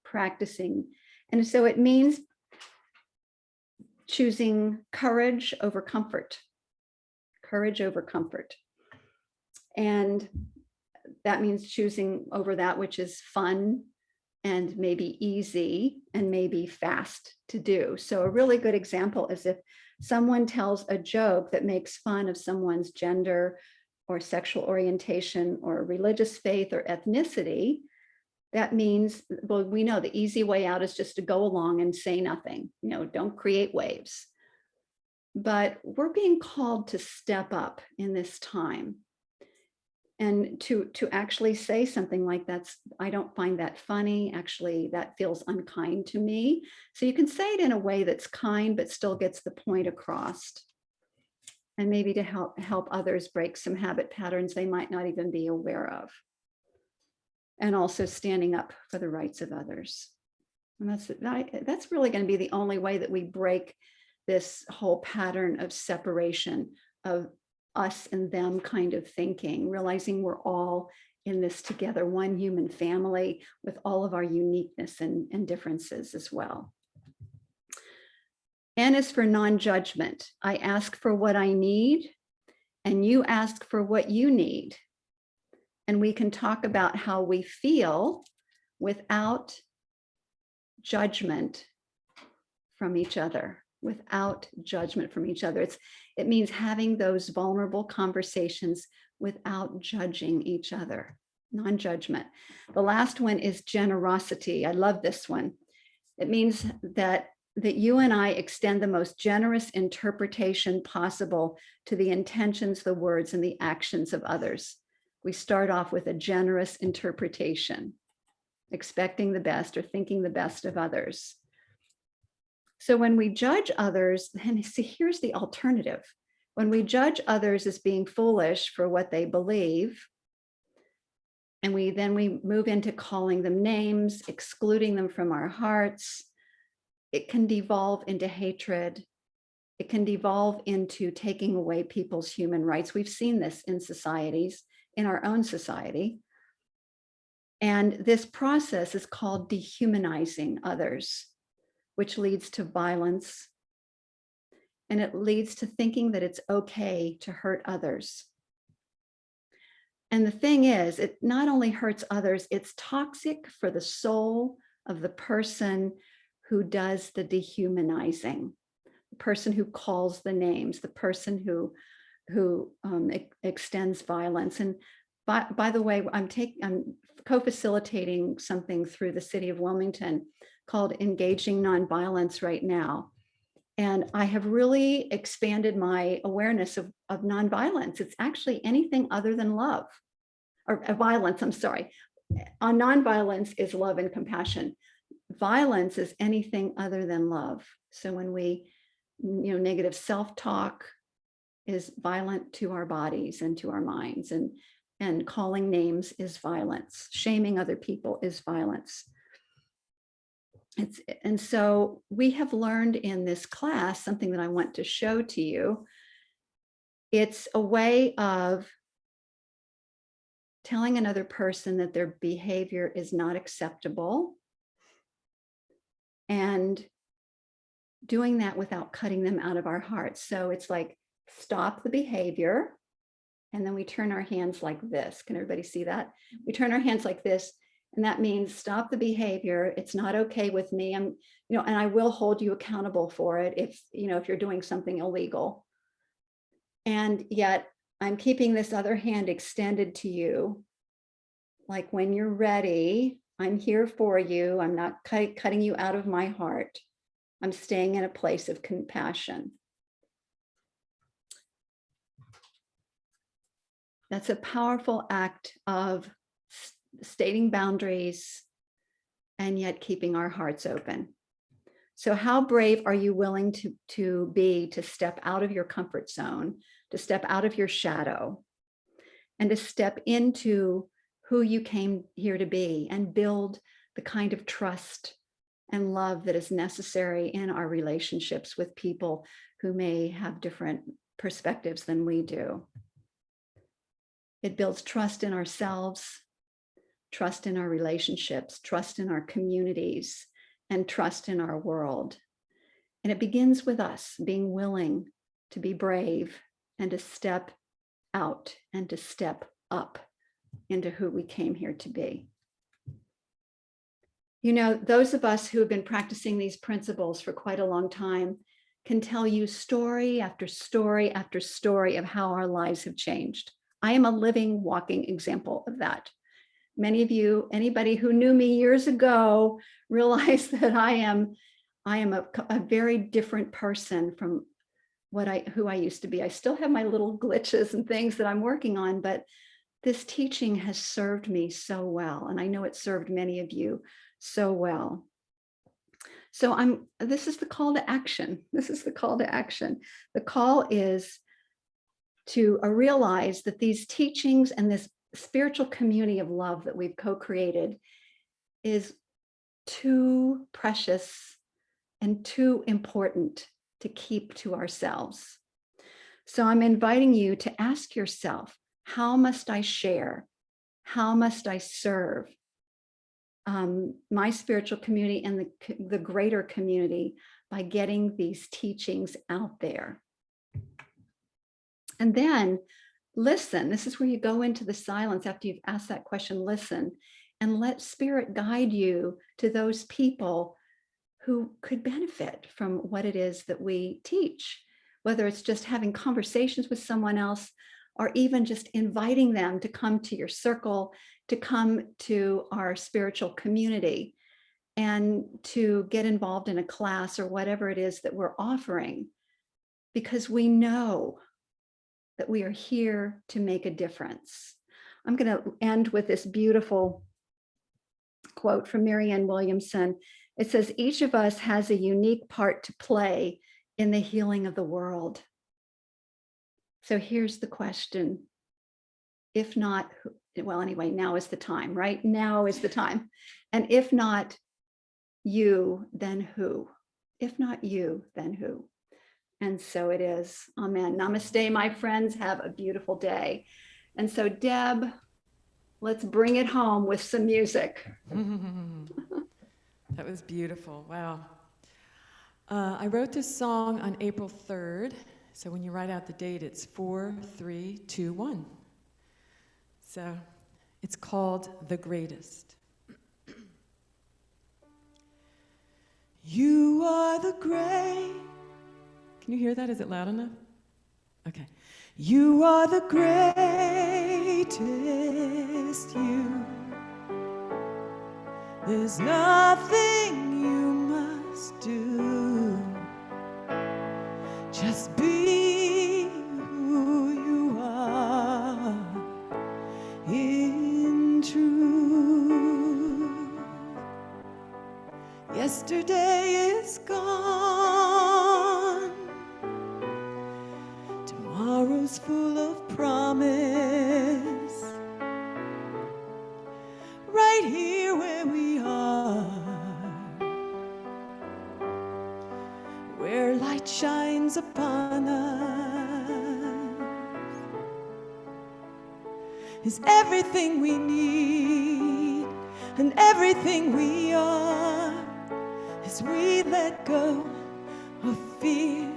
Practicing. And so it means choosing courage over comfort. Courage over comfort. And that means choosing over that which is fun and maybe easy and maybe fast to do. So a really good example is if someone tells a joke that makes fun of someone's gender or sexual orientation or religious faith or ethnicity, that means, well, we know the easy way out is just to go along and say nothing, don't create waves. But we're being called to step up in this time and to actually say something like, I don't find that funny. Actually, that feels unkind to me. So you can say it in a way that's kind, but still gets the point across. And maybe to help others break some habit patterns they might not even be aware of. And also standing up for the rights of others. And that's really going to be the only way that we break this whole pattern of separation, of us and them kind of thinking, realizing we're all in this together, one human family with all of our uniqueness and differences as well. N is for non-judgment. I ask for what I need, and you ask for what you need. And we can talk about how we feel without judgment from each other, without judgment from each other. It means having those vulnerable conversations without judging each other, non-judgment. The last one is generosity. I love this one. It means that you and I extend the most generous interpretation possible to the intentions, the words, and the actions of others. We start off with a generous interpretation, expecting the best or thinking the best of others. So when we judge others, and see, here's the alternative. When we judge others as being foolish for what they believe, and then we move into calling them names, excluding them from our hearts, it can devolve into hatred. It can devolve into taking away people's human rights. We've seen this in societies, in our own society. And this process is called dehumanizing others, which leads to violence. And it leads to thinking that it's okay to hurt others. And the thing is, it not only hurts others, it's toxic for the soul of the person who does the dehumanizing, the person who calls the names, the person who extends violence. And by the way, I'm co-facilitating something through the city of Wilmington called Engaging Nonviolence right now. And I have really expanded my awareness of nonviolence. It's actually anything other than love, or violence, I'm sorry. On nonviolence is love and compassion. Violence is anything other than love. So when we, negative self-talk is violent to our bodies and to our minds, and calling names is violence. Shaming other people is violence. And so we have learned in this class something that I want to show to you. It's a way of telling another person that their behavior is not acceptable, and doing that without cutting them out of our hearts. So it's like, stop the behavior, and then we turn our hands like this. Can everybody see that? We turn our hands like this, and that means stop the behavior. It's not okay with me. And I will hold you accountable for it if you're doing something illegal. And yet I'm keeping this other hand extended to you. Like, when you're ready, I'm here for you. I'm not cutting you out of my heart. I'm staying in a place of compassion. That's a powerful act of stating boundaries and yet keeping our hearts open. So how brave are you willing to be to step out of your comfort zone, to step out of your shadow, and to step into who you came here to be, and build the kind of trust and love that is necessary in our relationships with people who may have different perspectives than we do. It builds trust in ourselves, trust in our relationships, trust in our communities, and trust in our world. And it begins with us being willing to be brave and to step out and to step up into who we came here to be. Those of us who have been practicing these principles for quite a long time can tell you story after story after story of how our lives have changed. I am a living, walking example of that. Many of you, anybody who knew me years ago, realize that I am a very different person from who I used to be. I still have my little glitches and things that I'm working on, but this teaching has served me so well. And I know it served many of you so well. So this is the call to action. This is the call to action. The call is to realize that these teachings and this spiritual community of love that we've co-created is too precious and too important to keep to ourselves. So I'm inviting you to ask yourself, how must I share? How must I serve my spiritual community and the greater community by getting these teachings out there? And then listen. This is where you go into the silence after you've asked that question. Listen and let spirit guide you to those people who could benefit from what it is that we teach, whether it's just having conversations with someone else, or even just inviting them to come to your circle, to come to our spiritual community, and to get involved in a class or whatever it is that we're offering, because we know that we are here to make a difference. I'm going to end with this beautiful quote from Marianne Williamson, It says each of us has a unique part to play in the healing of the world. So here's the question. If not, well, anyway, now is the time, right? Now is the time. And if not you, then who? If not you, then who? And so it is. Amen. Namaste, my friends. Have a beautiful day. And so, Deb, let's bring it home with some music. That was beautiful. Wow. I wrote this song on April 3rd. So when you write out the date, it's 4-3-2-1. So it's called The Greatest. You are the great. Can you hear that? Is it loud enough? Okay. You are the greatest, you. There's nothing you must do. Just be who you are in truth. Yesterday is gone. Tomorrow's full of promise. Right here where we are, where light shines upon us, is everything we need and everything we are, as we let go of fear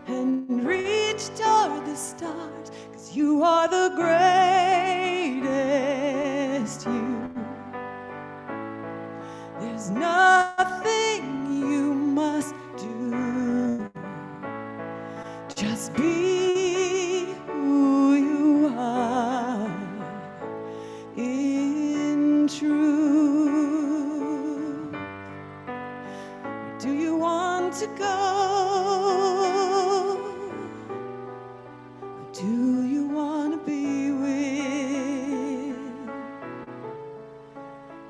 and reach toward the stars, 'cause you are the greatest, you. There's nothing you must do. Just be who you are in truth. Where do you want to go? Who do you want to be with?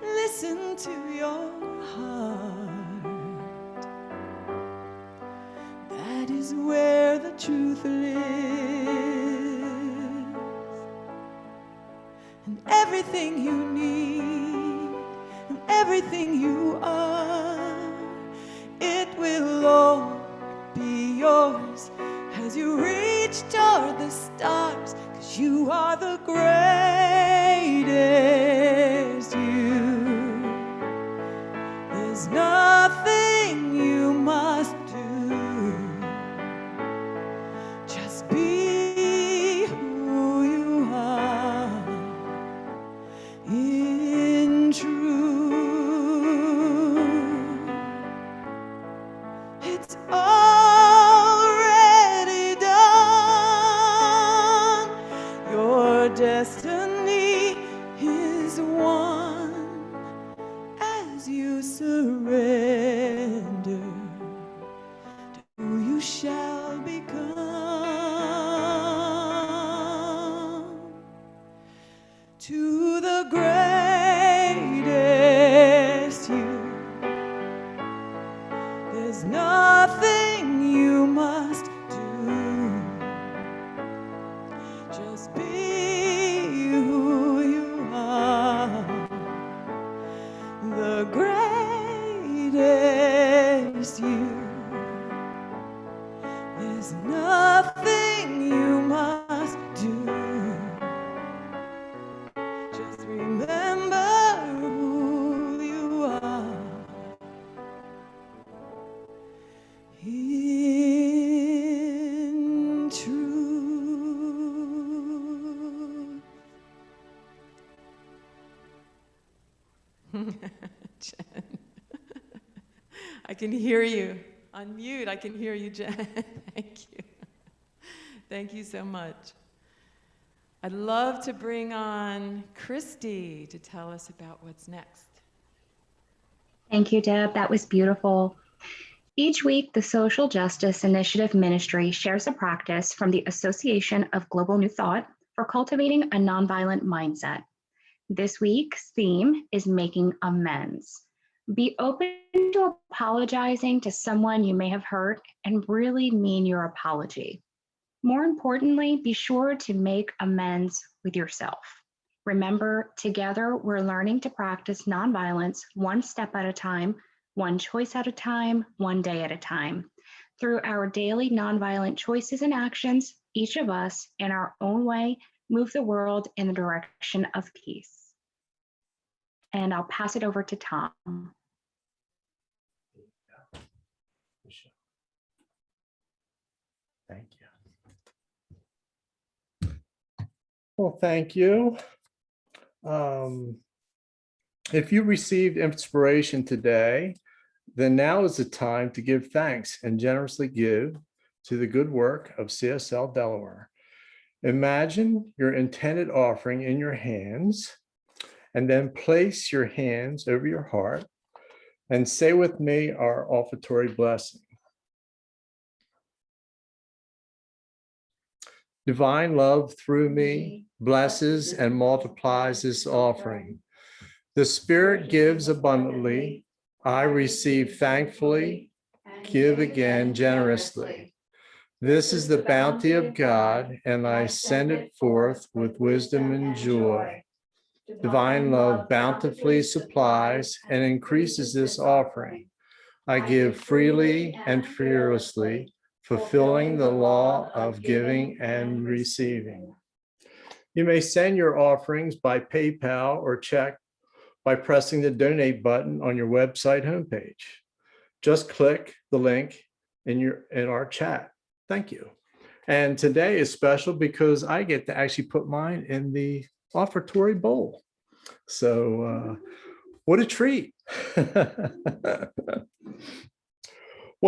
Listen to your heart. That is where the truth lives. And everything you need and everything you are, it will all be yours as you reach toward the stars, 'cause you are the greatest, you. There's nothing you must do. Just be who you are in truth. It's already done. Your destiny is won as you surrender to who you shall become, to the greatest you. There's nothing you must do. Just be who you are. The greatest you. There's nothing you must do. Just remember who you are in truth. Jen, I can hear you. On mute, I can hear you, Jen. Thank you. Thank you so much. I'd love to bring on Christy to tell us about what's next. Thank you, Deb. That was beautiful. Each week, the Social Justice Initiative Ministry shares a practice from the Association of Global New Thought for cultivating a nonviolent mindset. This week's theme is making amends. Be open to apologizing to someone you may have hurt and really mean your apology. More importantly, be sure to make amends with yourself. Remember, together we're learning to practice nonviolence one step at a time, one choice at a time, one day at a time. Through our daily nonviolent choices and actions, each of us, in our own way, move the world in the direction of peace. And I'll pass it over to Tom. Thank you. Well, thank you. If you received inspiration today, then now is the time to give thanks and generously give to the good work of CSL Delaware. Imagine your intended offering in your hands, and then place your hands over your heart and say with me our offertory blessing. Divine love through me blesses and multiplies this offering. The Spirit gives abundantly. I receive thankfully, give again generously. This is the bounty of God, and I send it forth with wisdom and joy. Divine love bountifully supplies and increases this offering. I give freely and fearlessly, fulfilling the law of giving and receiving. You may send your offerings by PayPal or check by pressing the donate button on your website homepage. Just click the link in our chat. Thank you. And today is special because I get to actually put mine in the offertory bowl. So what a treat. Want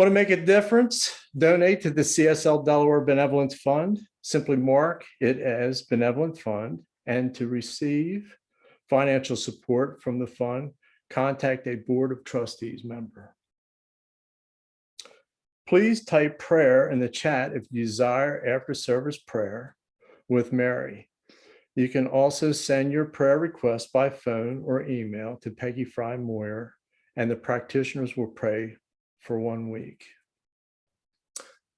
to make a difference? Donate to the CSL Delaware Benevolence Fund. Simply mark it as Benevolent Fund, and to receive financial support from the fund, contact a Board of Trustees member. Please type prayer in the chat if you desire after service prayer with Mary. You can also send your prayer request by phone or email to Peggy Fry Moyer, and the practitioners will pray for 1 week.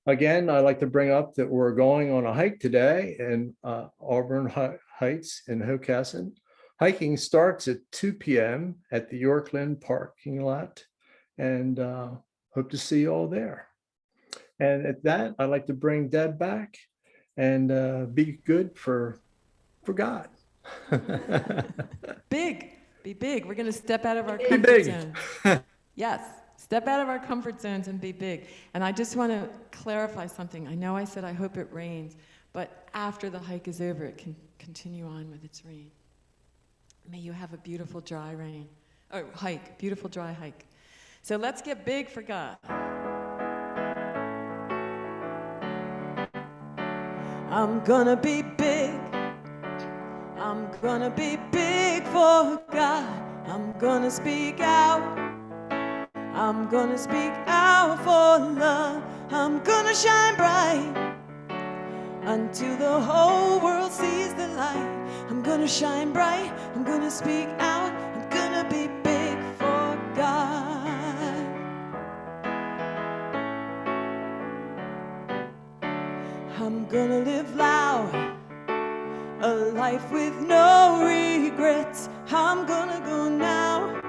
Again, I'd like to bring up that we're going on a hike today in Auburn Heights in Hocassin. Hiking starts at 2 p.m. at the Yorkland parking lot, and hope to see you all there. And at that, I'd like to bring Deb back and be good for God. Big, be big. We're going to step out of our Be comfort big. zones. Yes, step out of our comfort zones and be big. And I just want to clarify something. I know I said I hope it rains, but after the hike is over, it can continue on with its rain. May you have a beautiful dry rain. Oh, hike, beautiful dry hike. So let's get big for God. I'm gonna be big. I'm gonna be big for God. I'm gonna speak out. I'm gonna speak out for love. I'm gonna shine bright until the whole world sees the light. I'm gonna shine bright. I'm gonna speak out. I'm gonna be big for God. I'm gonna live loud, a life with no regrets. I'm gonna go now,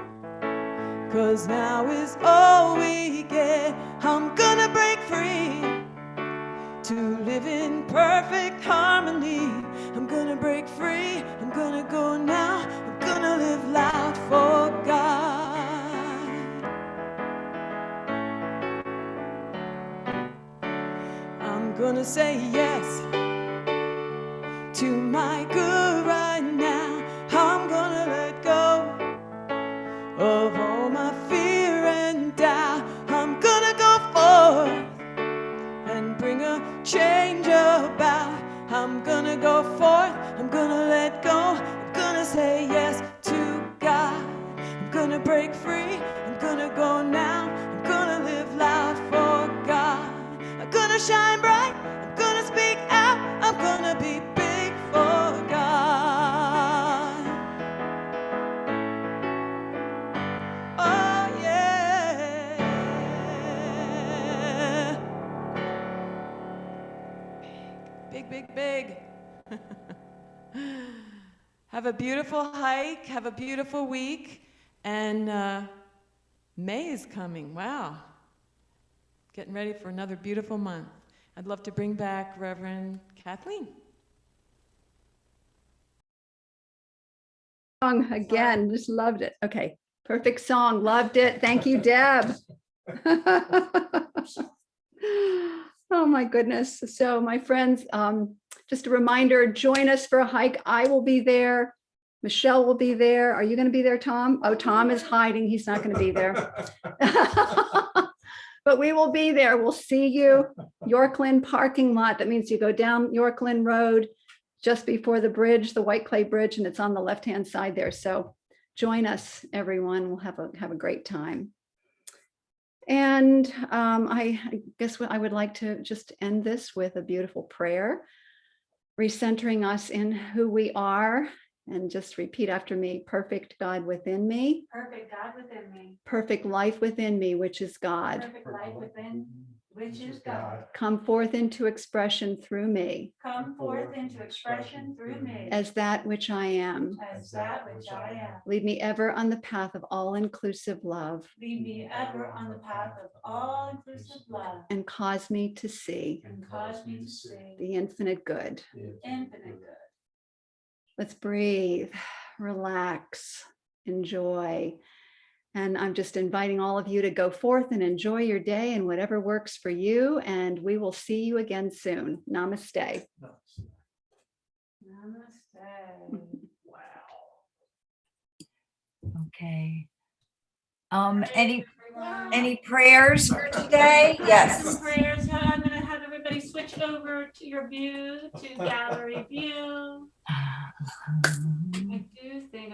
'cause now is all we get. I'm gonna break free to live in perfect harmony. I'm gonna break free, I'm gonna go now. I'm gonna live loud for God. I'm gonna say yes to my good right now. I'm gonna let go of all my fear and doubt. I'm gonna go forth and bring a change about. I'm gonna go forth, I'm gonna let go. I'm gonna say yes to God. I'm gonna break free, I'm gonna go now. I'm gonna live loud for God. I'm gonna shine bright, I'm gonna speak out. I'm gonna be big for God. Oh big, big. Have a beautiful hike. Have a beautiful week. And May is coming. Wow. Getting ready for another beautiful month. I'd love to bring back Reverend Kathleen. Song again, just loved it. Okay, perfect song, loved it. Thank you, Deb. Oh my goodness. So my friends, just a reminder, join us for a hike. I will be there. Michelle will be there. Are you going to be there, Tom? Oh, Tom is hiding. He's not going to be there. But we will be there. We'll see you. Yorkland parking lot. That means you go down Yorkland Road just before the bridge, the white clay bridge, and it's on the left-hand side there. So join us, everyone. We'll have a great time. And I guess I would like to just end this with a beautiful prayer, recentering us in who we are. And just repeat after me: perfect God within me. Perfect God within me. Perfect life within me, which is God. Perfect life within, which is God. Come forth into expression through me. Come forth into expression through me. As that which I am. As that which I am. Lead me ever on the path of all-inclusive love. Lead me ever on the path of all-inclusive love. And cause me to see And cause me to see the infinite good. infinite good. Let's breathe, relax, enjoy. And I'm just inviting all of you to go forth and enjoy your day and whatever works for you. And we will see you again soon. Namaste. Namaste. Okay. Any prayers for today? Yes. Some prayers. I'm going to have everybody switch over to your view, to gallery view. I do think